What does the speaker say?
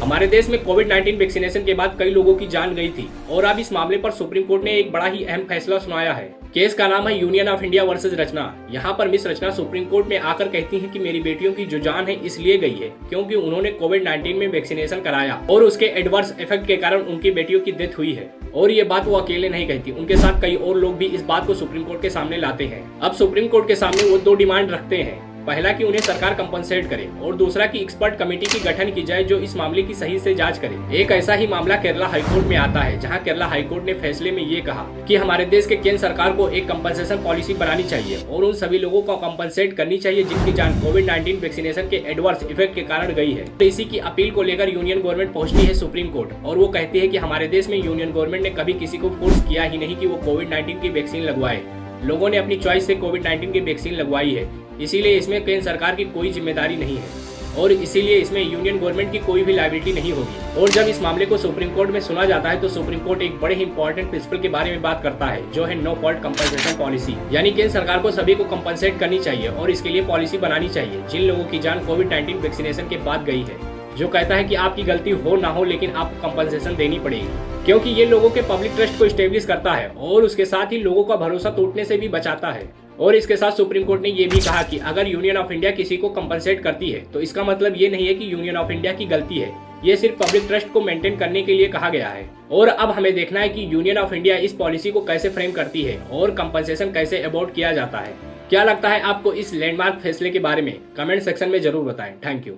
हमारे देश में कोविड-19 वैक्सीनेशन के बाद कई लोगों की जान गई थी और अब इस मामले पर सुप्रीम कोर्ट ने एक बड़ा ही अहम फैसला सुनाया है। केस का नाम है यूनियन ऑफ इंडिया वर्सेस रचना। यहाँ पर मिस रचना सुप्रीम कोर्ट में आकर कहती हैं कि मेरी बेटियों की जो जान है इसलिए गई है क्योंकि उन्होंने कोविड-19 में वैक्सीनेशन कराया और उसके एडवर्स इफेक्ट के कारण उनकी बेटियों की डेथ हुई है। और ये बात वो अकेले नहीं कहती, उनके साथ कई और लोग भी इस बात को सुप्रीम कोर्ट के सामने लाते हैं। अब सुप्रीम कोर्ट के सामने वो दो डिमांड रखते हैं, पहला कि उन्हें सरकार कंपनसेट करे और दूसरा कि एक्सपर्ट कमेटी की गठन की जाए जो इस मामले की सही से जांच करे। एक ऐसा ही मामला केरला हाईकोर्ट में आता है, जहां केरला हाईकोर्ट ने फैसले में ये कहा कि हमारे देश के केंद्र सरकार को एक कंपनसेशन पॉलिसी बनानी चाहिए और उन सभी लोगों को कंपनसेट करनी चाहिए जिनकी जान कोविड-19 वैक्सीनेशन के एडवर्स इफेक्ट के कारण गई है। तो इसी की अपील को लेकर यूनियन गवर्नमेंट पहुंचती है सुप्रीम कोर्ट और वो कहती है कि हमारे देश में यूनियन गवर्नमेंट ने कभी किसी को फोर्स किया ही नहीं कि वो कोविड-19 की वैक्सीन लगवाए। लोगों ने अपनी चॉइस से कोविड-19 की वैक्सीन लगवाई है, इसीलिए इसमें केंद्र सरकार की कोई जिम्मेदारी नहीं है और इसीलिए इसमें यूनियन गवर्नमेंट की कोई भी लायबिलिटी नहीं होगी। और जब इस मामले को सुप्रीम कोर्ट में सुना जाता है तो सुप्रीम कोर्ट एक बड़े ही इंपॉर्टेंट प्रिंसिपल के बारे में बात करता है, जो है नो फॉल्ट कंपनसेशन पॉलिसी। यानी केंद्र सरकार को सभी को कंपनसेट करनी चाहिए और इसके लिए पॉलिसी बनानी चाहिए जिन लोगों की जान कोविड-19 वैक्सीनेशन के बाद गई है, जो कहता है कि आपकी गलती हो ना हो लेकिन आपको कंपनसेशन देनी पड़ेगी, क्योंकि ये लोगों के पब्लिक ट्रस्ट को स्टेब्लिश करता है और उसके साथ ही लोगों का भरोसा टूटने से भी बचाता है। और इसके साथ सुप्रीम कोर्ट ने ये भी कहा कि अगर यूनियन ऑफ इंडिया किसी को कंपनसेट करती है तो इसका मतलब ये नहीं है कि यूनियन ऑफ इंडिया की गलती है, ये सिर्फ पब्लिक ट्रस्ट को मेंटेन करने के लिए कहा गया है। और अब हमें देखना है कि यूनियन ऑफ इंडिया इस पॉलिसी को कैसे फ्रेम करती है और कंपनसेशन कैसे अबॉर्ट किया जाता है। क्या लगता है आपको इस लैंडमार्क फैसले के बारे में? कमेंट सेक्शन में जरूर बताएं। Thank you.